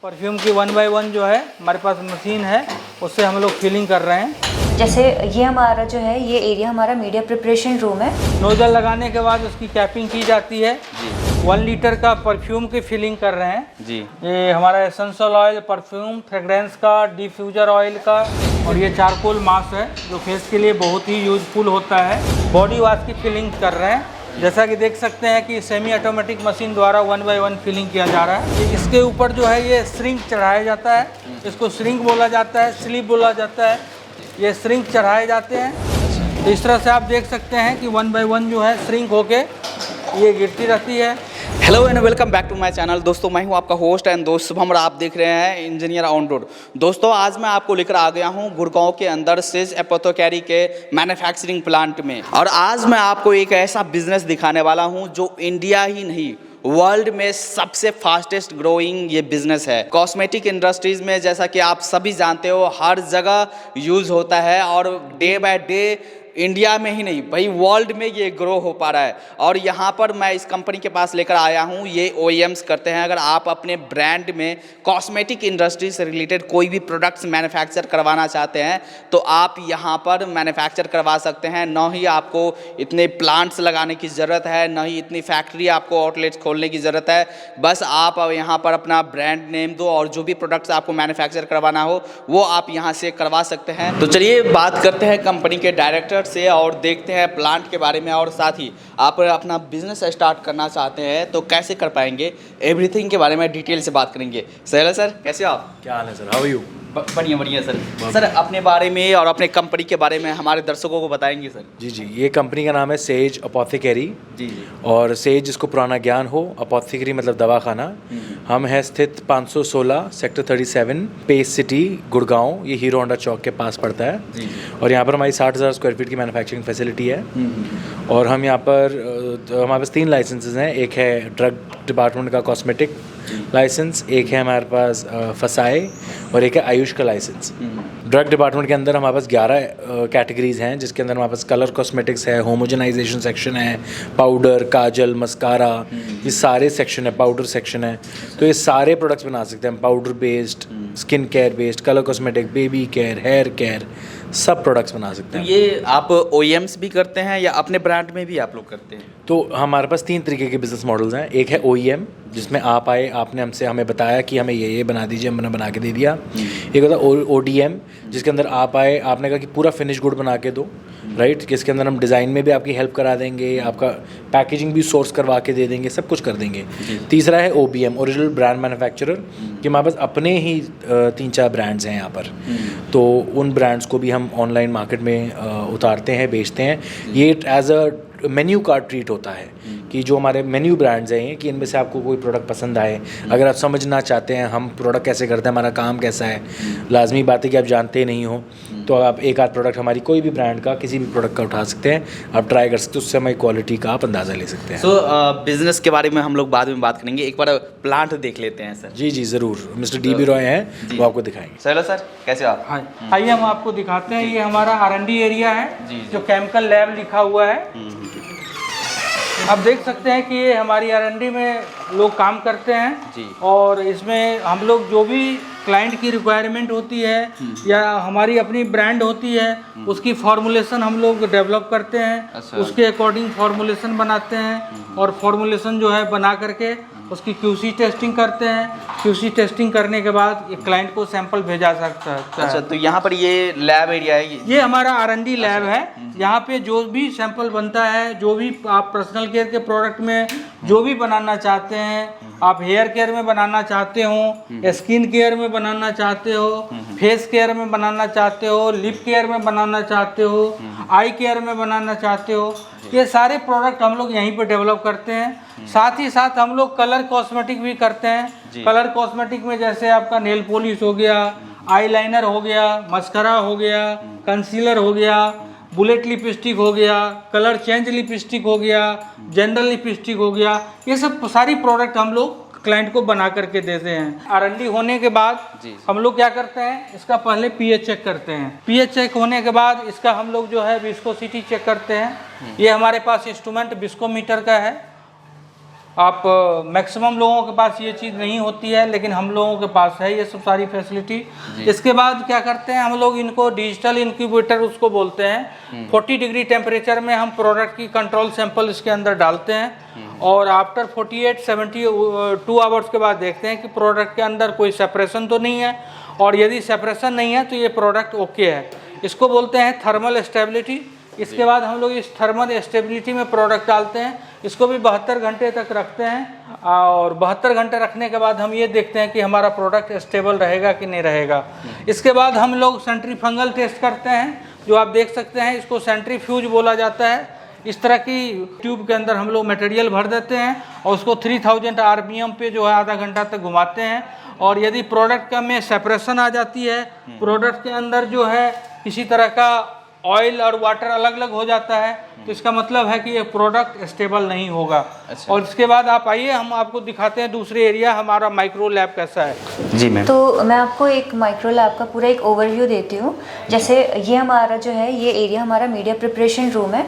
Perfume की 1 bye 1 जो है हमारे पास मशीन है, उससे हम लोग फिलिंग कर रहे हैं। जैसे ये हमारा जो है ये एरिया हमारा मीडिया प्रिपरेशन रूम है। नोजल लगाने के बाद उसकी कैपिंग की जाती है जी। 1 लीटर का परफ्यूम की फिलिंग कर रहे हैं जी। ये हमारा एसेंशियल ऑयल, परफ्यूम, फ्रेग्रेंस का, डिफ्यूजर ऑयल का, और ये चारकोल मास्क है जो फेस के लिए बहुत ही यूजफुल होता है। बॉडी वॉश की फिलिंग कर रहे हैं। जैसा कि देख सकते हैं कि सेमी ऑटोमेटिक मशीन द्वारा 1 बाय 1 फिलिंग किया जा रहा है। इसके ऊपर जो है ये श्रिंक चढ़ाया जाता है, इसको श्रिंक बोला जाता है, स्लीव बोला जाता है। ये श्रिंक चढ़ाए जाते हैं। तो इस तरह से आप देख सकते हैं कि 1 बाय 1 जो है श्रिंक होके ये गिरती रहती है। Hello and welcome back to my channel. दोस्तों मैं हूं आपका होस्ट एंड दोस्त शुभम और आप देख रहे हैं इंजीनियर ऑन रोड। दोस्तों आज मैं आपको लेकर आ गया हूं गुड़गांव के अंदर सेज एपोथेकेरी के मैन्युफैक्चरिंग प्लांट में, और आज मैं आपको एक ऐसा बिजनेस दिखाने वाला हूं जो इंडिया ही नहीं वर्ल्ड में सबसे फास्टेस्ट ग्रोइंग ये बिजनेस है। कॉस्मेटिक इंडस्ट्रीज में जैसा कि आप सभी जानते हो हर जगह यूज़ होता है, और डे बाय डे इंडिया में ही नहीं भाई वर्ल्ड में ये ग्रो हो पा रहा है। और यहाँ पर मैं इस कंपनी के पास लेकर आया हूँ, ये OEMs करते हैं। अगर आप अपने ब्रांड में कॉस्मेटिक इंडस्ट्री से रिलेटेड कोई भी प्रोडक्ट्स मैन्युफैक्चर करवाना चाहते हैं तो आप यहाँ पर मैन्युफैक्चर करवा सकते हैं। न ही आपको इतने प्लांट्स लगाने की ज़रूरत है, न ही इतनी फैक्ट्री आपको आउटलेट्स खोलने की ज़रूरत है। बस आप यहाँ पर अपना ब्रांड नेम दो और जो भी प्रोडक्ट्स आपको मैन्युफैक्चर करवाना हो वो आप यहाँ से करवा सकते हैं। तो चलिए बात करते हैं कंपनी के डायरेक्टर से और देखते हैं प्लांट के बारे में, और साथ ही आप अपना बिजनेस स्टार्ट करना चाहते हैं तो कैसे कर पाएंगे, एवरीथिंग के बारे में डिटेल से बात करेंगे। सर कैसे हो आप? क्या हाल है सर? How are you? बढ़िया बढ़िया सर। सर अपने बारे में और अपने कंपनी के बारे में हमारे दर्शकों को बताएंगे सर। जी जी, ये कंपनी का नाम है सेज एपोथेकेरी जी। और सेज जिसको पुराना ज्ञान हो, एपोथेकेरी मतलब दवाखाना। हम है स्थित 516 सेक्टर 37 पेस सिटी गुड़गांव, ये हीरो होंडा चौक के पास पड़ता है जी। और यहाँ पर हमारी 60,000 स्क्वायर फीट की मैन्युफैक्चरिंग फैसिलिटी है। और हम यहाँ पर हमारे पास 3 लाइसेंसेज हैं। एक है ड्रग डिपार्टमेंट का कॉस्मेटिक लाइसेंस, एक है हमारे पास फसाए, और एक है आयुष का लाइसेंस। ड्रग डिपार्टमेंट के अंदर हमारे पास 11 कैटेगरीज हैं, जिसके अंदर हमारे पास कलर कॉस्मेटिक्स है, होमोजेनाइजेशन सेक्शन है, पाउडर, काजल, मस्कारा, ये सारे सेक्शन है, पाउडर सेक्शन है। तो ये सारे प्रोडक्ट्स बना सकते हैं हम, powder based, skin care based, colour cosmetic, baby care, hair care, सब प्रोडक्ट्स बना सकते हैं। तो ये आप OEMs भी करते हैं या अपने ब्रांड में भी आप लोग करते हैं? तो हमारे पास 3 तरीके के बिजनेस मॉडल्स हैं। एक है OEM, जिसमें आप आए, आपने हमें बताया कि हमें ये बना दीजिए, हमने बना के दे दिया। एक होता है ODM, जिसके अंदर आप आए, आपने कहा कि पूरा फिनिश गुड बना के दो, राइट, जिसके अंदर हम डिज़ाइन में भी आपकी हेल्प करा देंगे, आपका पैकेजिंग भी सोर्स करवा के दे देंगे, सब कुछ कर देंगे। तीसरा है OBM, ओरिजिनल ब्रांड मैन्युफैक्चरर, कि हमारे पास अपने ही 3-4 ब्रांड्स हैं यहाँ पर। तो उन ब्रांड्स को भी हम ऑनलाइन मार्केट में उतारते हैं, बेचते हैं। ये as a menu card treat होता है कि जो हमारे मेन्यू ब्रांड्स हैं कि इनमें से आपको कोई प्रोडक्ट पसंद आए, अगर आप समझना चाहते हैं हम प्रोडक्ट कैसे करते हैं, हमारा काम कैसा है, लाजमी बात है कि आप जानते नहीं हो, तो आप एक आध प्रोडक्ट हमारी कोई भी ब्रांड का, किसी भी प्रोडक्ट का उठा सकते हैं, आप ट्राई कर सकते हैं, उससे हमारी क्वालिटी का आप अंदाज़ा ले सकते हैं। सो बिजनेस के बारे में हम लोग बाद में बात करेंगे, एक बार प्लांट देख लेते हैं सर। जी जी ज़रूर, मिस्टर DB रॉय हैं, वो आपको दिखाएंगे। सर कैसे हो आप? हाँ, आइए हम आपको दिखाते हैं। ये हमारा R&D एरिया है जो केमिकल लैब लिखा हुआ है। आप देख सकते हैं कि ये हमारी R&D में लोग काम करते हैं जी। और इसमें हम लोग जो भी क्लाइंट की रिक्वायरमेंट होती है या हमारी अपनी ब्रांड होती है, उसकी फॉर्मुलेशन हम लोग डेवलप करते हैं। अच्छा। उसके अकॉर्डिंग फॉर्मुलेशन बनाते हैं, और फॉर्मुलेशन जो है बना करके उसकी QC टेस्टिंग करते हैं। QC टेस्टिंग करने के बाद ये क्लाइंट को सैंपल भेजा सकता है। अच्छा, तो यहाँ पर ये लैब एरिया है? ये हमारा R&D लैब है। यहाँ पे जो भी सैंपल बनता है, जो भी आप पर्सनल केयर के प्रोडक्ट में जो भी बनाना चाहते हैं, आप हेयर केयर में बनाना चाहते हो, स्किन केयर में बनाना चाहते हो, फेस केयर में बनाना चाहते हो, लिप केयर में बनाना चाहते हो, आई केयर में बनाना चाहते हो, ये सारे प्रोडक्ट हम लोग यहीं पे डेवलप करते हैं। साथ ही साथ हम लोग कलर कॉस्मेटिक भी करते हैं। कलर कॉस्मेटिक में जैसे आपका नेल पॉलिश हो गया, आईलाइनर हो गया, मस्करा हो गया, कंसीलर हो गया, बुलेट लिपस्टिक हो गया, कलर चेंज लिपस्टिक हो गया, जनरल लिपस्टिक हो गया, ये सब सारी प्रोडक्ट हम लोग क्लाइंट को बना करके देते हैं। R&D होने के बाद हम लोग क्या करते हैं, इसका पहले pH चेक करते हैं। pH चेक होने के बाद इसका हम लोग जो है विस्कोसिटी चेक करते हैं। ये हमारे पास इंस्ट्रूमेंट विस्कोमीटर का है। आप मैक्सिमम लोगों के पास ये चीज़ नहीं होती है, लेकिन हम लोगों के पास है ये सब सारी फैसिलिटी। इसके बाद क्या करते हैं हम लोग, इनको डिजिटल इंक्यूबेटर उसको बोलते हैं। 40 डिग्री टेम्परेचर में हम प्रोडक्ट की कंट्रोल सैंपल इसके अंदर डालते हैं और आफ्टर 48-72 आवर्स के बाद देखते हैं कि प्रोडक्ट के अंदर कोई सेपरेशन तो नहीं है, और यदि सेपरेशन नहीं है तो ये प्रोडक्ट ओके है। इसको बोलते हैं थर्मल स्टेबिलिटी। इसके बाद हम लोग इस थर्मल स्टेबिलिटी में प्रोडक्ट डालते हैं, इसको भी 72 घंटे तक रखते हैं, और 72 घंटे रखने के बाद हम ये देखते हैं कि हमारा प्रोडक्ट स्टेबल रहेगा कि नहीं रहेगा। इसके बाद हम लोग सेंट्रीफ्यूगल टेस्ट करते हैं, जो आप देख सकते हैं, इसको सेंट्रीफ्यूज बोला जाता है। इस तरह की ट्यूब के अंदर हम लोग मटेरियल भर देते हैं और उसको 3000 आरपीएम पे जो है आधा घंटा तक घुमाते हैं, और यदि प्रोडक्ट का में सेपरेशन आ जाती है, प्रोडक्ट के अंदर जो है किसी तरह का ऑयल और वाटर अलग अलग हो जाता है, तो इसका मतलब है कि ये प्रोडक्ट स्टेबल नहीं होगा। और इसके बाद आप आइए, हम आपको दिखाते हैं दूसरे एरिया हमारा माइक्रो लैब कैसा है। जी मैम। तो मैं आपको एक माइक्रो लैब का पूरा एक ओवरव्यू देती हूँ। जैसे ये हमारा जो है ये एरिया हमारा मीडिया प्रिपरेशन रूम है,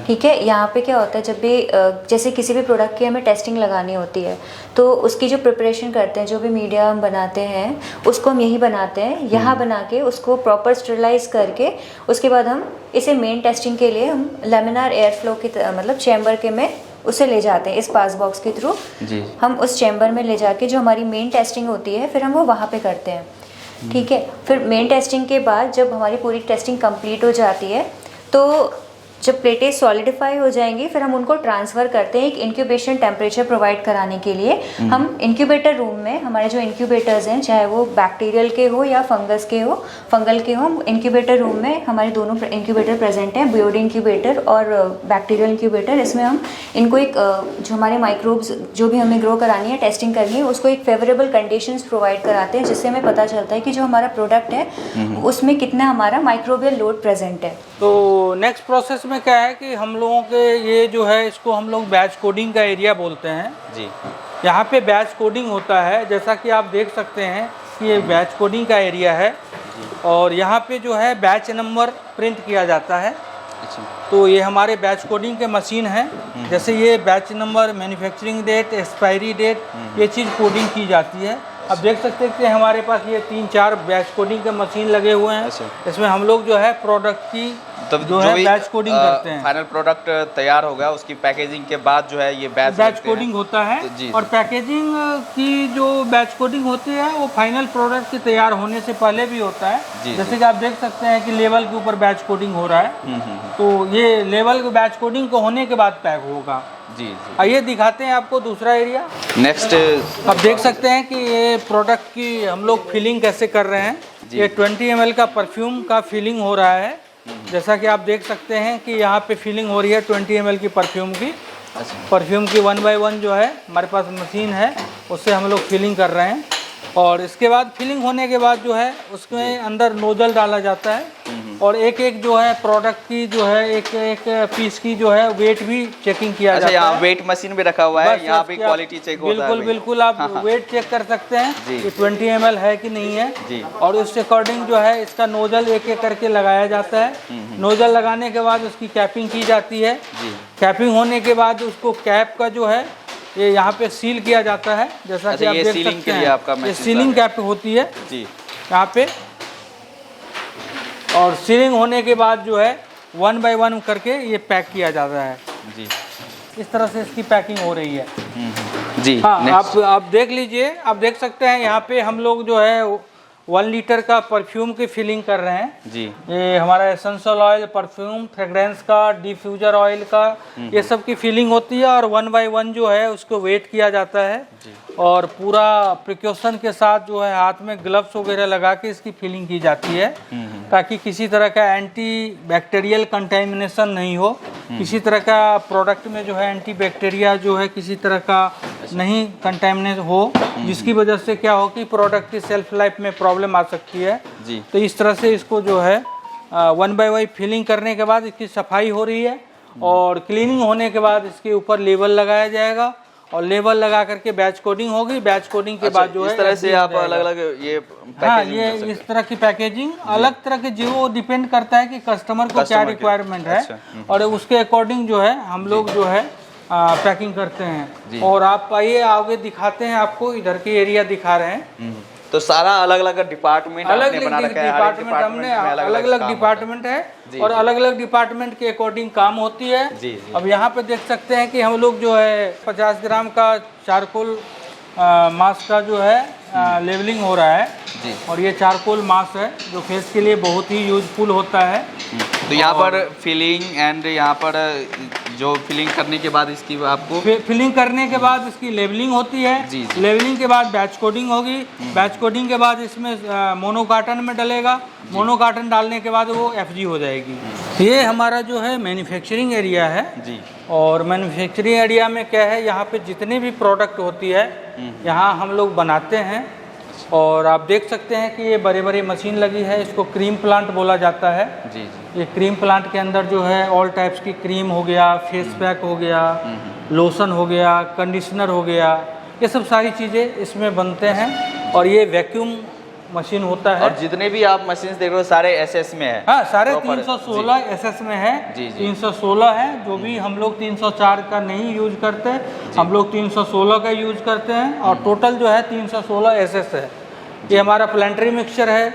ठीक है। यहाँ पे क्या होता है, जब भी जैसे किसी भी प्रोडक्ट की हमें टेस्टिंग लगानी होती है तो उसकी जो प्रिपरेशन करते हैं, जो भी मीडिया हम बनाते हैं उसको हम यही बनाते हैं, यहाँ बना के उसको प्रॉपर स्टेरिलाइज करके उसके बाद हम इसे मेन टेस्टिंग के लिए हम लेमिनार एयर फ्लो की मतलब चैम्बर के में उसे ले जाते हैं। इस पास बॉक्स के थ्रू हम उस चैम्बर में ले जाके जो हमारी मेन टेस्टिंग होती है फिर हम वो वहाँ पे करते हैं, ठीक है। फिर मेन टेस्टिंग के बाद जब हमारी पूरी टेस्टिंग कंप्लीट हो जाती है तो जब प्लेटें सॉलिडिफाई हो जाएंगी फिर हम उनको ट्रांसफ़र करते हैं एक इंक्यूबेशन टेम्परेचर प्रोवाइड कराने के लिए। हम इंक्यूबेटर रूम में हमारे जो इंक्यूबेटर्स हैं, चाहे वो बैक्टीरियल के हो या फंगल के हो, हम इंक्यूबेटर रूम में हमारे दोनों इंक्यूबेटर प्रेजेंट हैं, बियोडी इंक्यूबेटर और बैक्टीरियल इंक्यूबेटर। इसमें हम इनको एक जो हमारे माइक्रोब्स जो भी हमें ग्रो करानी है, टेस्टिंग करनी है, उसको एक फेवरेबल कंडीशंस प्रोवाइड कराते हैं, जिससे हमें पता चलता है कि जो हमारा प्रोडक्ट है उसमें कितना हमारा माइक्रोबियल लोड प्रेजेंट है। तो नेक्स्ट प्रोसेस में क्या है कि हम लोगों के ये जो है इसको हम लोग बैच कोडिंग का एरिया बोलते हैं जी। यहाँ पे बैच कोडिंग होता है, जैसा कि आप देख सकते हैं कि ये बैच कोडिंग का एरिया है, और यहाँ पे जो है बैच नंबर प्रिंट किया जाता है। अच्छा। तो ये हमारे बैच कोडिंग के मशीन है, जैसे ये batch number, manufacturing date, expiry date, ये चीज़ कोडिंग की जाती है। अब देख सकते हैं कि हमारे पास ये 3-4 बैच कोडिंग के मशीन लगे हुए हैं। इसमें हम लोग जो है प्रोडक्ट की जो है बैच कोडिंग करते हैं। फाइनल प्रोडक्ट तैयार होगा, उसकी पैकेजिंग के बाद जो है ये बैच कोडिंग होता है। और पैकेजिंग की जो बैच कोडिंग होती है वो फाइनल प्रोडक्ट के तैयार होने से पहले भी होता है। जैसे कि आप देख सकते हैं कि लेवल के ऊपर बैच कोडिंग हो रहा है, तो ये लेवल के बैच कोडिंग को होने के बाद पैक होगा। जी। आइए दिखाते हैं आपको दूसरा एरिया। नेक्स्ट आप देख सकते हैं कि ये प्रोडक्ट की हम लोग फिलिंग कैसे कर रहे हैं। ये 20 ml का परफ्यूम का फिलिंग हो रहा है, जैसा कि आप देख सकते हैं कि यहाँ पे फिलिंग हो रही है 20 ml की परफ्यूम की। परफ्यूम की 1 by 1 जो है हमारे पास मशीन है, उससे हम लोग फिलिंग कर रहे हैं। और इसके बाद फिलिंग होने के बाद जो है उसमें अंदर नोजल डाला जाता है, और एक एक जो है प्रोडक्ट की जो है एक एक पीस की जो है वेट भी चेकिंग किया जाता है। यहाँ वेट मशीन भी रखा हुआ है, यहाँ भी क्वालिटी चेक होता है। बिल्कुल बिल्कुल, आप वेट चेक कर सकते हैं कि 20 ml है कि नहीं है, और उसके अकॉर्डिंग जो है इसका नोजल एक एक करके लगाया जाता है। नोजल लगाने के बाद उसकी कैपिंग की जाती है। कैपिंग होने के बाद उसको कैप का जो है ये यहाँ पे सील किया जाता है, जैसा कि आप देख सकते हैं। ये सीलिंग कैप होती है जी यहाँ पे, और सीलिंग होने के बाद जो है 1 by 1 करके ये पैक किया जाता है जी। इस तरह से इसकी पैकिंग हो रही है जी। हाँ, आप देख लीजिए, आप देख सकते हैं यहाँ पे हम लोग जो है 1 लीटर का परफ्यूम की फिलिंग कर रहे हैं जी। ये हमारा एसेंशियल ऑयल, परफ्यूम, फ्रेग्रेंस का, डिफ्यूजर ऑयल का, ये सब की फिलिंग होती है, और 1 by 1 जो है उसको वेट किया जाता है जी। और पूरा प्रिकॉशन के साथ जो है हाथ में ग्लव्स वगैरह लगा के इसकी फिलिंग की जाती है, ताकि किसी तरह का एंटी बैक्टीरियल कंटेमिनेशन नहीं हो। किसी तरह का प्रोडक्ट में जो है एंटी बैक्टीरिया जो है किसी तरह का नहीं कंटेमिनेट हो, जिसकी वजह से क्या हो कि प्रोडक्ट की सेल्फ लाइफ में प्रॉब्लम आ सकती है जी। तो इस तरह से इसको जो है 1 by 1 फिलिंग करने के बाद इसकी सफाई हो रही है, और क्लीनिंग होने के बाद इसके ऊपर लेबल लगाया जाएगा, और लेबल लगा करके बैच कोडिंग होगी। बैच कोडिंग के बाद जो है इस तरह से आप अलग अलग ये ये इस तरह की पैकेजिंग अलग तरह के जो डिपेंड करता है कि कस्टमर को क्या रिक्वायरमेंट है, और उसके अकॉर्डिंग जो है हम लोग जो है पैकिंग करते हैं। और आप आइए आगे दिखाते हैं आपको, इधर के एरिया दिखा रहे हैं। तो सारा अलग अलग डिपार्टमेंट अलग अलग डिपार्टमेंट हमने अलग अलग डिपार्टमेंट है और अलग अलग डिपार्टमेंट के अकॉर्डिंग काम होती है। अब यहाँ पे देख सकते हैं कि हम लोग जो है 50 ग्राम का चारकोल मास्क का जो है लेवलिंग हो रहा है जी। और ये चारकोल मास्क है जो फेस के लिए बहुत ही यूजफुल होता है। तो यहाँ पर फिलिंग एंड यहाँ पर जो फिलिंग करने के बाद इसकी आपको फिलिंग करने के बाद इसकी लेवलिंग होती है। जी। लेवलिंग के बाद बैच कोडिंग होगी। बैच कोडिंग के बाद इसमें मोनो कार्टन में डलेगा। मोनो कार्टन डालने के बाद वो एफजी हो जाएगी। ये हमारा जो है मैन्युफैक्चरिंग एरिया है जी। और मैन्युफैक्चरिंग एरिया में क्या है, यहाँ पे जितनी भी प्रोडक्ट होती है यहाँ हम लोग बनाते हैं। और आप देख सकते हैं कि ये बड़े बड़े मशीन लगी है, इसको क्रीम प्लांट बोला जाता है। जी। ये क्रीम प्लांट के अंदर जो है ऑल टाइप्स की क्रीम हो गया, फेस पैक हो गया, लोशन हो गया, कंडीशनर हो गया, ये सब सारी चीज़ें इसमें बनते हैं। और ये वैक्यूम मशीन होता है। और जितने भी आप मशीन देख रहे हो सारे एसएस में है। हाँ, सारे 316 एसएस में है। जी, जी। 316 है, जो भी हम लोग 304 का नहीं यूज करते, हम लोग 316 का यूज करते हैं। और टोटल जो है 316 एसएस है। ये हमारा प्लांट्री मिक्सचर है,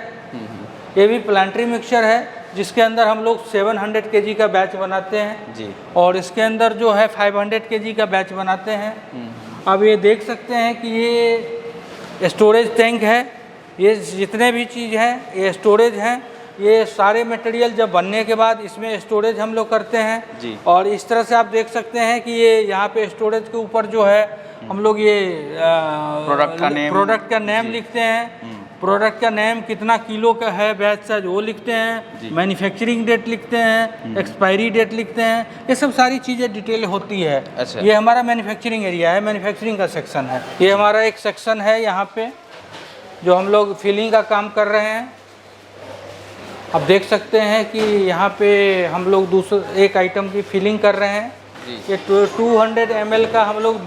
ये भी प्लांट्री मिक्सचर है जिसके अंदर हम लोग 700 kg का बैच बनाते हैं जी। और इसके अंदर जो है 500 kg का बैच बनाते हैं। अब ये देख सकते हैं कि ये स्टोरेज टैंक है। ये जितने भी चीज़ हैं ये स्टोरेज हैं। ये सारे मटेरियल जब बनने के बाद इसमें स्टोरेज हम लोग करते हैं जी। और इस तरह से आप देख सकते हैं कि ये यहाँ पे स्टोरेज के ऊपर जो है हम लोग ये प्रोडक्ट का नेम लिखते हैं। प्रोडक्ट का नेम कितना किलो का है, बैच साइज वो लिखते हैं, मैन्युफैक्चरिंग डेट लिखते हैं, एक्सपायरी डेट लिखते हैं। ये सब सारी चीज़ें डिटेल होती है। अच्छा। ये हमारा मैन्युफैक्चरिंग एरिया है, मैन्युफैक्चरिंग का सेक्शन है। ये हमारा एक सेक्शन है यहाँ पे जो हम लोग फिलिंग का काम कर रहे हैं। अब देख सकते हैं कि यहाँ पे हम लोग दूसरे एक आइटम की फिलिंग कर रहे हैं। ये 200 ml का हम लोग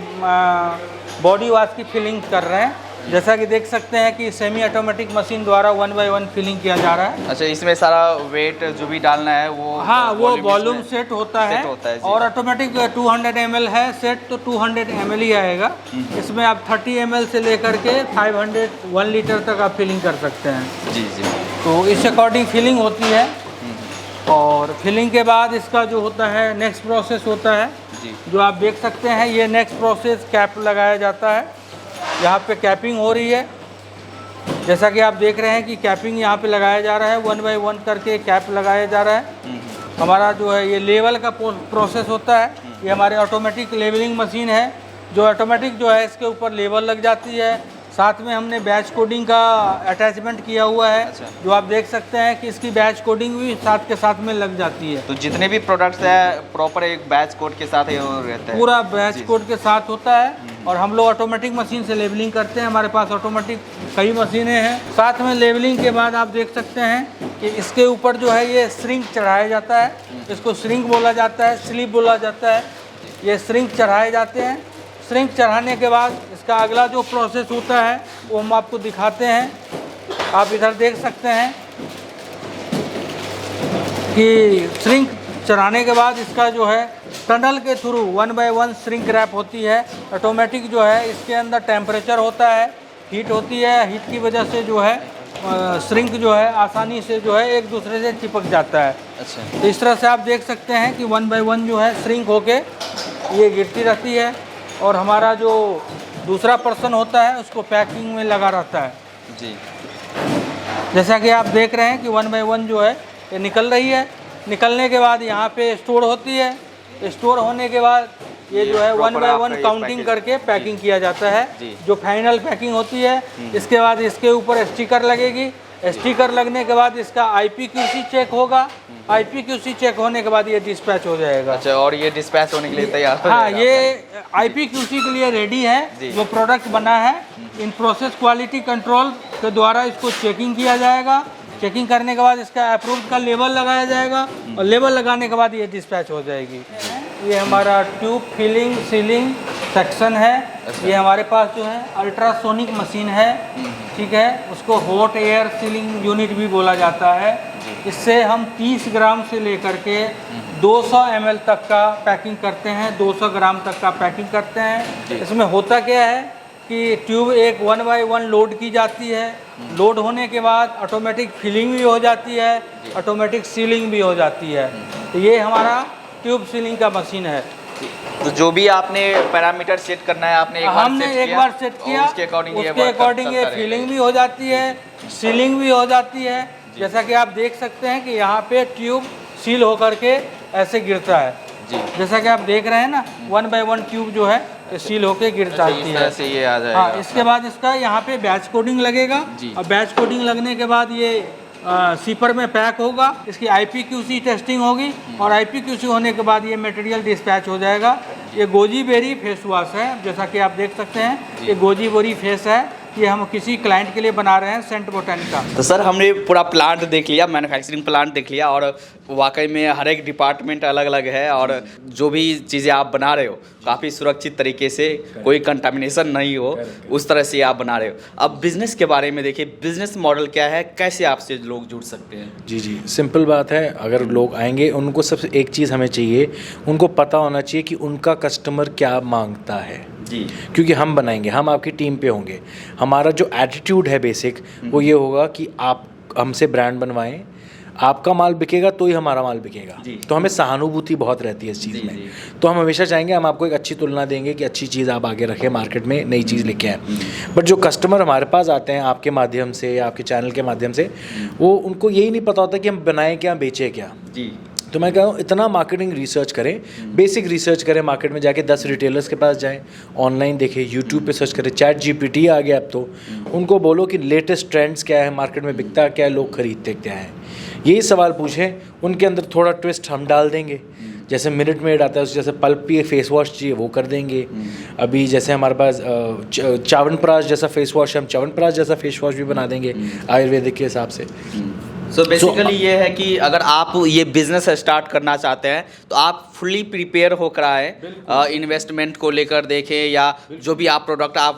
बॉडी वॉश की फिलिंग कर रहे हैं। जैसा कि देख सकते हैं कि सेमी ऑटोमेटिक मशीन द्वारा 1 by 1 फिलिंग किया जा रहा है। अच्छा, इसमें सारा वेट जो भी डालना है वो हाँ, वो वॉल्यूम सेट होता है जी। और ऑटोमेटिक 200 ml है सेट, तो 200 ml ही आएगा। इसमें आप 30 ml से लेकर के 1 लीटर तक आप फिलिंग कर सकते हैं। जी जी। तो इस अकॉर्डिंग फिलिंग होती है। और फिलिंग के बाद इसका जो होता है नेक्स्ट प्रोसेस होता है जी। जो आप देख सकते हैं। ये नेक्स्ट प्रोसेस कैप लगाया जाता है। यहाँ पे कैपिंग हो रही है, जैसा कि आप देख रहे हैं कि कैपिंग यहाँ पे लगाया जा रहा है। 1 by 1 करके कैप लगाया जा रहा है। हमारा जो है ये लेवल का प्रोसेस होता है। ये हमारे ऑटोमेटिक लेवलिंग मशीन है जो ऑटोमेटिक जो है इसके ऊपर लेवल लग जाती है। साथ में हमने बैच कोडिंग का अटैचमेंट किया हुआ है। अच्छा। जो आप देख सकते हैं कि इसकी बैच कोडिंग भी साथ के साथ में लग जाती है। तो जितने भी प्रोडक्ट्स है प्रॉपर एक बैच कोड के साथ ही रहता है, पूरा बैच कोड के साथ होता है। और हम लोग ऑटोमेटिक मशीन से लेवलिंग करते हैं। हमारे पास ऑटोमेटिक कई मशीनें हैं। साथ में लेवलिंग के बाद आप देख सकते हैं कि इसके ऊपर जो है ये श्रिंक चढ़ाया जाता है। इसको श्रिंक बोला जाता है, स्लीव बोला जाता है। ये श्रिंक चढ़ाए जाते हैं। श्रिंक चढ़ाने के बाद इसका अगला जो प्रोसेस होता है वो हम आपको दिखाते हैं। आप इधर देख सकते हैं कि श्रिंक चढ़ाने के बाद इसका जो है टनल के थ्रू 1 by 1 श्रिंक रैप होती है। ऑटोमेटिक जो है इसके अंदर टेम्परेचर होता है, हीट होती है। हीट की वजह से जो है श्रिंक जो है आसानी से जो है एक दूसरे से चिपक जाता है। अच्छा। तो इस तरह से आप देख सकते हैं कि 1 by 1 जो है श्रिंक होके ये गिरती रहती है। और हमारा जो दूसरा पर्सन होता है उसको पैकिंग में लगा रहता है। जी। जैसा कि आप देख रहे हैं कि 1 by 1 जो है ये निकल रही है। निकलने के बाद यहाँ पे स्टोर होती है। स्टोर होने के बाद ये जो है 1 by 1 काउंटिंग करके पैकिंग किया जाता है। जो फाइनल पैकिंग होती है इसके बाद इसके ऊपर स्टिकर लगेगी। स्टिकर लगने के बाद इसका IPQC चेक होगा। IPQC चेक होने के बाद ये डिस्पैच हो जाएगा। अच्छा, और ये डिस्पैच होने के लिए तैयार हो हाँ, जाएगा ये IPQC के लिए रेडी है। जो प्रोडक्ट बना है इन प्रोसेस क्वालिटी कंट्रोल के द्वारा इसको चेकिंग किया जाएगा। चेकिंग करने के बाद इसका अप्रूव्ड का लेबल लगाया जाएगा और लेबल लगाने के बाद ये डिस्पैच हो जाएगी। ये हमारा ट्यूब फिलिंग सीलिंग सेक्शन है। ये हमारे पास जो है अल्ट्रासोनिक मशीन है, ठीक है, उसको हॉट एयर सीलिंग यूनिट भी बोला जाता है। इससे हम 30 ग्राम से लेकर के 200 ml तक का पैकिंग करते हैं, 200 ग्राम तक का पैकिंग करते हैं। इसमें होता क्या है कि ट्यूब एक 1 बाय 1 लोड की जाती है। लोड होने के बाद ऑटोमेटिक फिलिंग भी हो जाती है, ऑटोमेटिक सीलिंग भी हो जाती है। तो ये हमारा ट्यूब सीलिंग का मशीन है। तो जो भी आपने पैरामीटर सेट करना है आपने हमने एक बार सेट किया, उसके अकॉर्डिंग ये फिलिंग भी हो जाती है, सीलिंग भी हो जाती है। जैसा कि आप देख सकते हैं कि यहाँ पे ट्यूब सील होकर के ऐसे गिरता है जी। जैसा कि आप देख रहे हैं ना, 1 बाय 1 ट्यूब जो है सील होके गिर जाती है। से ये आ जाएगा। हाँ, इसके बाद इसका यहाँ पे बैच कोडिंग लगेगा और बैच कोडिंग लगने के बाद ये सीपर में पैक होगा। इसकी IPQC टेस्टिंग होगी और IPQC होने के बाद ये मटेरियल डिस्पैच हो जाएगा। ये गोजी बेरी फेस वॉश है, जैसा कि आप देख सकते हैं ये गोजी बेरी फेस है। ये हम किसी क्लाइंट के लिए बना रहे हैं, सेंट बोटानिका। तो सर हमने पूरा प्लांट देख लिया, मैन्युफैक्चरिंग प्लांट देख लिया, और वाकई में हर एक डिपार्टमेंट अलग अलग है और जो भी चीज़ें आप बना रहे हो काफ़ी सुरक्षित तरीके से, कोई कंटामिनेशन नहीं हो, उस तरह से आप बना रहे हो। अब बिज़नेस के बारे में देखिए, बिज़नेस मॉडल क्या है, कैसे आपसे लोग जुड़ सकते हैं? जी जी, सिंपल बात है। अगर लोग आएंगे उनको सबसे एक चीज़ हमें चाहिए, उनको पता होना चाहिए कि उनका कस्टमर क्या मांगता है जी। क्योंकि हम बनाएंगे, हम आपकी टीम पे होंगे। हमारा जो एटीट्यूड है बेसिक वो ये होगा कि आप हमसे ब्रांड बनवाएं, आपका माल बिकेगा तो ही हमारा माल बिकेगा। तो हमें सहानुभूति बहुत रहती है इस चीज़ में। तो हम हमेशा चाहेंगे, हम आपको एक अच्छी तुलना देंगे कि अच्छी चीज़ आप आगे रखें, मार्केट में नई चीज़ लेके आएँ। बट जो कस्टमर हमारे पास आते हैं आपके माध्यम से या आपके चैनल के माध्यम से, वो उनको यही नहीं पता होता कि हम बनाएं क्या, बेचें क्या जी। तो मैं कह रहा हूँ इतना मार्केटिंग रिसर्च करें, बेसिक रिसर्च करें, मार्केट में जाके 10 रिटेलर्स के पास जाएं, ऑनलाइन देखें, यूट्यूब पे सर्च करें, ChatGPT आ गया अब तो, उनको बोलो कि लेटेस्ट ट्रेंड्स क्या है, मार्केट में बिकता क्या है, लोग खरीदते क्या है, यही सवाल पूछें। उनके अंदर थोड़ा ट्विस्ट हम डाल देंगे। जैसे मिनट मेड आता है, जैसे पल्प पे फेस वॉश चाहिए वो कर देंगे। अभी जैसे हमारे पास च्यवनप्राश जैसा फेस वॉश है, हम च्यवनप्राश जैसा फेस वॉश भी बना देंगे आयुर्वेदिक के हिसाब से। सो बेसिकली ये है कि अगर आप ये बिजनेस स्टार्ट करना चाहते हैं तो आप फुली प्रिपेयर होकर आए, इन्वेस्टमेंट को लेकर देखें या जो भी आप प्रोडक्ट आप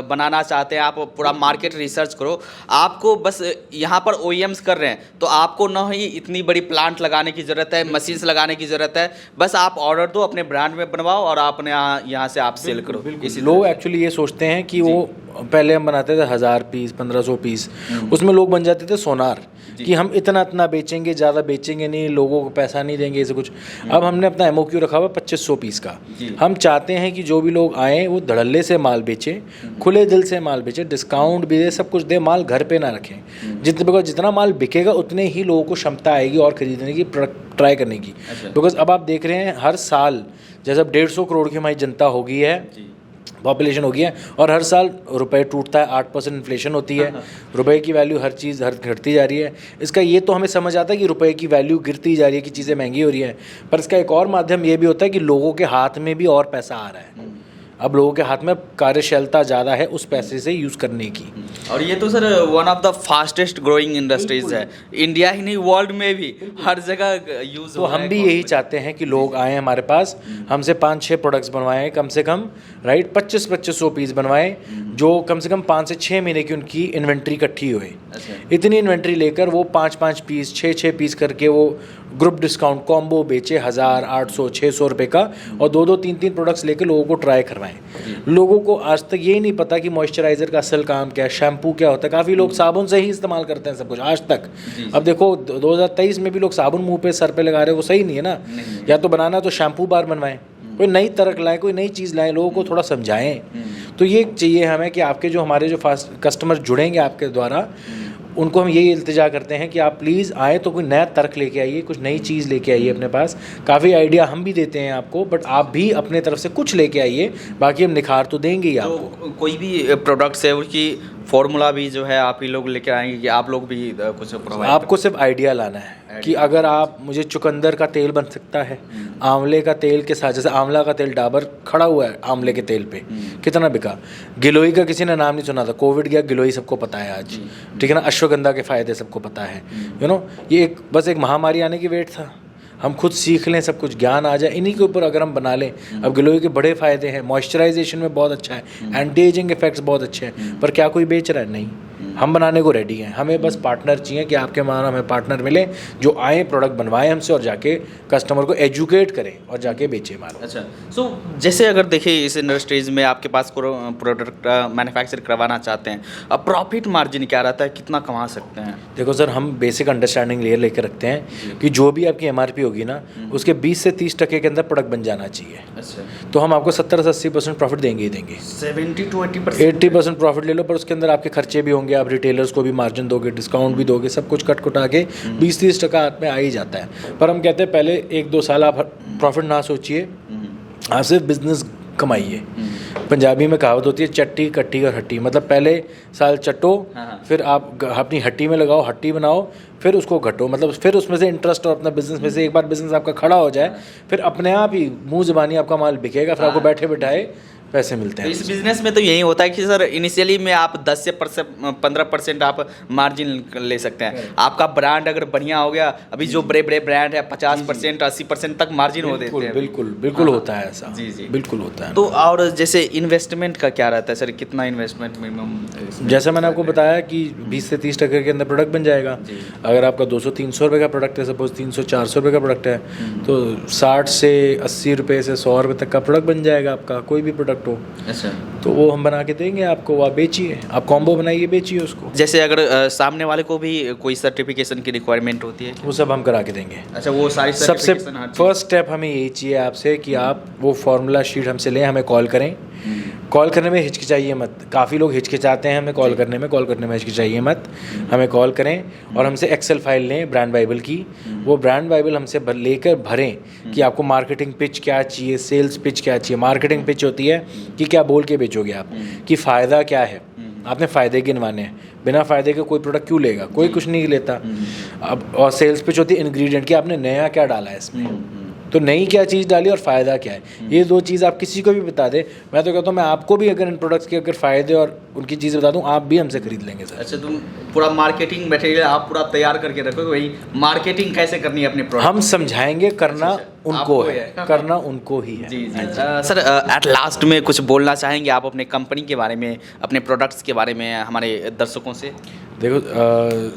बनाना चाहते हैं, आप पूरा मार्केट रिसर्च करो। आपको बस यहाँ पर OEMs कर रहे हैं तो आपको न ही इतनी बड़ी प्लांट लगाने की ज़रूरत है, मशीन्स लगाने की ज़रूरत है। बस आप ऑर्डर दो, अपने ब्रांड में बनवाओ और आपने यहाँ से आप सेल करो। लोग एक्चुअली ये सोचते हैं कि वो पहले हम बनाते थे 1000 पीस 1500 पीस, उसमें लोग बन जाते थे सोनार कि हम इतना इतना बेचेंगे, ज़्यादा बेचेंगे नहीं, लोगों को पैसा नहीं देंगे, ऐसे कुछ। अब हमने अपना MOQ रखा हुआ 2500 पीस का। हम चाहते हैं कि जो भी लोग आएँ वो धड़ल्ले से माल बेचें, खुले दिल से माल बेचें, डिस्काउंट भी दे, सब कुछ दे, माल घर पे ना रखें। जितना माल बिकेगा उतने ही लोगों को क्षमता आएगी और ख़रीदने की, प्रोडक्ट ट्राई करने की। बिकॉज अब आप देख रहे हैं हर साल जैसे अब 150 करोड़ की हमारी जनता हो गई है, पॉपुलेशन हो गई है, और हर साल रुपए टूटता है, 8% इन्फ्लेशन होती है, रुपए की वैल्यू हर चीज़ घटती जा रही है। इसका ये तो हमें समझ आता है कि रुपए की वैल्यू गिरती जा रही है, कि चीज़ें महंगी हो रही हैं, पर इसका एक और माध्यम ये भी होता है कि लोगों के हाथ में भी और पैसा आ रहा है। अब लोगों के हाथ में कार्यशीलता ज़्यादा है उस पैसे से यूज़ करने की। और ये तो sir one of the fastest growing industries है, इंडिया ही नहीं वर्ल्ड में भी हर जगह यूज़। तो हम भी यही चाहते हैं कि लोग आएँ हमारे पास, हमसे 5-6 प्रोडक्ट्स बनवाएं कम से कम, राइट, 2500 पीस बनवाएं, जो कम से कम 5 से 6 महीने की उनकी इन्वेंट्री इकट्ठी हुई। इतनी इन्वेंट्री लेकर वो 5-5 पीस 6-6 पीस करके वो ग्रुप डिस्काउंट कॉम्बो बेचे 1000, 800, 600 रुपये का, और 2-2, 3-3 प्रोडक्ट्स लेकर लोगों को ट्राई करवाएं। लोगों को आज तक यही नहीं पता कि मॉइस्चराइज़र का असल काम क्या है, शैम्पू क्या होता है। काफ़ी लोग साबुन से ही इस्तेमाल करते हैं सब कुछ आज तक। अब देखो 2023 में भी लोग साबुन मुंह पे सर पे लगा रहे हैं, वो सही नहीं है ना। या तो बनाना तो शैम्पू बार बनवाएं, कोई नई तरक लाएं, कोई नई चीज़ लाएं, लोगों को थोड़ा समझाएं। तो ये चाहिए हमें कि आपके जो हमारे जो फास्ट कस्टमर जुड़ेंगे आपके द्वारा, उनको हम यही इल्तिजा करते हैं कि आप प्लीज़ आए तो कोई नया तर्क लेके आइए, कुछ नई चीज़ लेके आइए अपने पास। काफ़ी आइडिया हम भी देते हैं आपको, बट आप भी अपने तरफ से कुछ लेके आइए, बाकी हम निखार तो देंगे ही आपको। कोई भी प्रोडक्ट्स है उसकी फॉर्मूला भी जो है आप ही लोग लेके आएंगे कि आप लोग भी कुछ प्रोवाइड? आपको सिर्फ आइडिया लाना है कि अगर आप, मुझे चुकंदर का तेल बन सकता है आंवले का तेल के साथ, जैसे आंवला का तेल डाबर खड़ा हुआ है आंवले के तेल पे, कितना बिका। गिलोई का किसी ने नाम नहीं सुना था, कोविड गया, गिलोई सबको पता है आज, ठीक है ना। अश्वगंधा के फ़ायदे सबको पता है, यू नो। ये बस एक महामारी आने की वेट था। हम खुद सीख लें, सब कुछ ज्ञान आ जाए, इन्हीं के ऊपर अगर हम बना लें। अब गिलोय के बड़े फ़ायदे हैं, मॉइस्चराइजेशन में बहुत अच्छा है, एंटी एजिंग इफेक्ट्स बहुत अच्छे हैं, पर क्या कोई बेच रहा है? नहीं। हम बनाने को रेडी हैं, हमें बस पार्टनर चाहिए कि आपके हमारा हमें पार्टनर मिले जो आए, प्रोडक्ट बनवाएं हमसे और जाके कस्टमर को एजुकेट करें और जाके बेचें हमारा। अच्छा, सो जैसे अगर देखिए इस इंडस्ट्रीज़ में आपके पास प्रोडक्ट मैन्युफैक्चर करवाना चाहते हैं, अब प्रॉफिट मार्जिन क्या रहता है, कितना कमा सकते हैं? देखो सर, हम बेसिक अंडरस्टैंडिंग लेकर रखते हैं कि जो भी आपकी MRP होगी ना, उसके 20 से 30% के अंदर प्रोडक्ट बन जाना चाहिए। अच्छा, तो हम आपको 70 से 80% प्रॉफिट देंगे ही देंगे। 70 to 80%? 80% प्रॉफिट ले लो, पर उसके अंदर आपके खर्चे भी होंगे, आप रिटेलर्स को भी मार्जिन दोगे, डिस्काउंट भी दोगे, सब कुछ कट कुटा के 20-30% हाथ में आ ही जाता है। पर हम कहते हैं पहले 1-2 साल आप प्रॉफिट ना सोचिए, आप सिर्फ बिजनेस कमाइए। पंजाबी में कहावत होती है चट्टी कट्टी और हट्टी, मतलब पहले साल चट्टो, फिर आप अपनी हट्टी में लगाओ, हट्टी बनाओ, फिर उसको घटो, मतलब फिर उसमें से इंटरेस्ट और अपना बिजनेस में से एक बार बिजनेस आपका खड़ा हो जाए, फिर अपने आप ही मुंह ज़बानी आपका माल बिकेगा, फिर आपको बैठे बिठाए पैसे मिलते हैं। इस बिजनेस में तो यही होता है कि सर इनिशियली में आप 10 से 15% आप मार्जिन ले सकते हैं। आपका ब्रांड अगर बढ़िया हो गया, अभी जो बड़े बड़े ब्रांड है 50% 80% तक मार्जिन हो देते हैं। बिल्कुल होता है ऐसा। जी बिल्कुल होता है। तो और जैसे इन्वेस्टमेंट का क्या रहता है सर, कितना इन्वेस्टमेंट मिनिमम? जैसे मैंने आपको बताया कि 20 से 30% के अंदर प्रोडक्ट बन जाएगा। अगर आपका 200-300 रुपये का प्रोडक्ट है, सपोज 300-400 रुपये का प्रोडक्ट है, तो 60 से 80 रुपये से 100 रुपये तक का प्रोडक्ट बन जाएगा आपका, कोई भी प्रोडक्ट हो। अच्छा, तो वो हम बना के देंगे आपको, वो आप बेचिए, आप कॉम्बो बनाइए, बेचिए उसको। जैसे अगर सामने वाले को भी कोई सर्टिफिकेशन की रिक्वायरमेंट होती है? वो सब हम करा के देंगे। अच्छा, वो सारी सबसे certification फर्स्ट स्टेप हमें यही चाहिए आपसे कि आप वो फार्मूला शीट हमसे लें, हमें कॉल करें। कॉल करने में हिचकिचाइए मत, काफ़ी लोग हिचकिचाते हैं हमें कॉल करने में हिचकिचाइए मत, हमें कॉल करें और हमसे एक्सेल फाइल लें ब्रांड बाइबल की। वो ब्रांड बाइबल हमसे लेकर भरें कि आपको मार्केटिंग पिच क्या चाहिए, सेल्स पिच क्या चाहिए। मार्केटिंग पिच होती है कि क्या बोल के बेचोगे आप, कि फ़ायदा क्या है, आपने फ़ायदे गिनवाने हैं, बिना फ़ायदे के कोई प्रोडक्ट क्यों लेगा, कोई कुछ नहीं लेता। अब और सेल्स पिच होती है इंग्रेडिएंट की, आपने नया क्या डाला है इसमें, तो नई क्या चीज़ डाली और फ़ायदा क्या है। ये दो चीज़ आप किसी को भी बता दें, मैं तो कहता हूँ मैं आपको भी अगर इन प्रोडक्ट्स के अगर फ़ायदे और उनकी चीज़ें बता दूँ, आप भी हमसे खरीद लेंगे सर। अच्छा, तुम पूरा मार्केटिंग मटेरियल आप पूरा तैयार करके रखोगे, वही मार्केटिंग कैसे करनी है अपने प्रोडक्ट? हम समझाएंगे, करना उनको है, करना उनको ही है। जी जी। सर एट लास्ट में कुछ बोलना चाहेंगे आप अपने कंपनी के बारे में, अपने प्रोडक्ट्स के बारे में हमारे दर्शकों से? देखो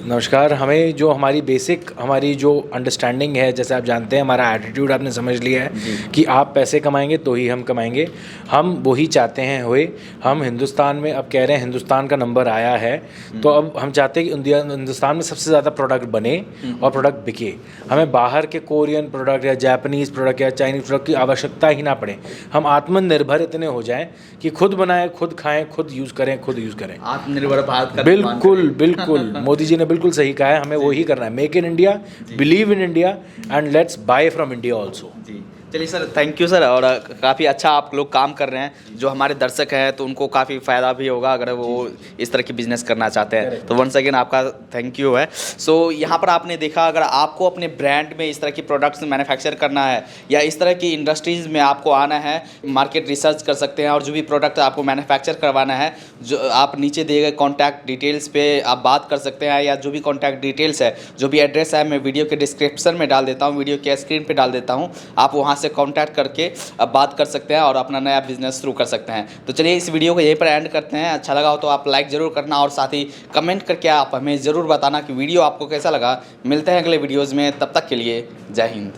नमस्कार, हमें जो हमारी बेसिक हमारी जो अंडरस्टैंडिंग है, जैसे आप जानते हैं हमारा एटीट्यूड आपने समझ लिया है कि आप पैसे कमाएंगे तो ही हम कमाएंगे, हम वही चाहते हैं हुए। हम हिंदुस्तान में अब कह रहे हैं हिंदुस्तान का नंबर आया है, तो अब हम चाहते हैं कि हिंदुस्तान में सबसे ज़्यादा प्रोडक्ट बने और प्रोडक्ट बिके। हमें बाहर के कोरियन प्रोडक्ट या जापानीज़ प्रोडक्ट या चाइनीज़ प्रोडक्ट की आवश्यकता ही ना पड़े। हम आत्मनिर्भर इतने हो जाएं कि खुद बनाएं, खुद खाएं, खुद यूज़ करें, खुद यूज़ करें। आत्मनिर्भर भारत का बिल्कुल मोदी जी ने बिल्कुल सही कहा है, हमें वही करना है। Make in India, believe in India and let's buy from India also. जी, चलिए सर, थैंक यू सर। और काफ़ी अच्छा आप लोग काम कर रहे हैं, जो हमारे दर्शक हैं तो उनको काफ़ी फ़ायदा भी होगा अगर वो इस तरह की बिजनेस करना चाहते हैं। तो वंस अगेन आपका थैंक यू है। सो यहाँ पर आपने देखा, अगर आपको अपने ब्रांड में इस तरह की प्रोडक्ट्स मैन्युफैक्चर करना है या इस तरह की इंडस्ट्रीज़ में आपको आना है, मार्केट रिसर्च कर सकते हैं और जो भी प्रोडक्ट आपको मैन्युफैक्चर करवाना है, जो आप नीचे दिए गए कॉन्टैक्ट डिटेल्स पे आप बात कर सकते हैं, या जो भी कॉन्टैक्ट डिटेल्स है, जो भी एड्रेस है, मैं वीडियो के डिस्क्रिप्शन में डाल देता हूँ, वीडियो के स्क्रीन पर डाल देता हूँ, आप वहाँ से कांटेक्ट करके अब बात कर सकते हैं और अपना नया बिजनेस शुरू कर सकते हैं। तो चलिए इस वीडियो को यहीं पर एंड करते हैं। अच्छा लगा हो तो आप लाइक ज़रूर करना और साथ ही कमेंट करके आप हमें ज़रूर बताना कि वीडियो आपको कैसा लगा। मिलते हैं अगले वीडियोज़ में, तब तक के लिए जय हिंद।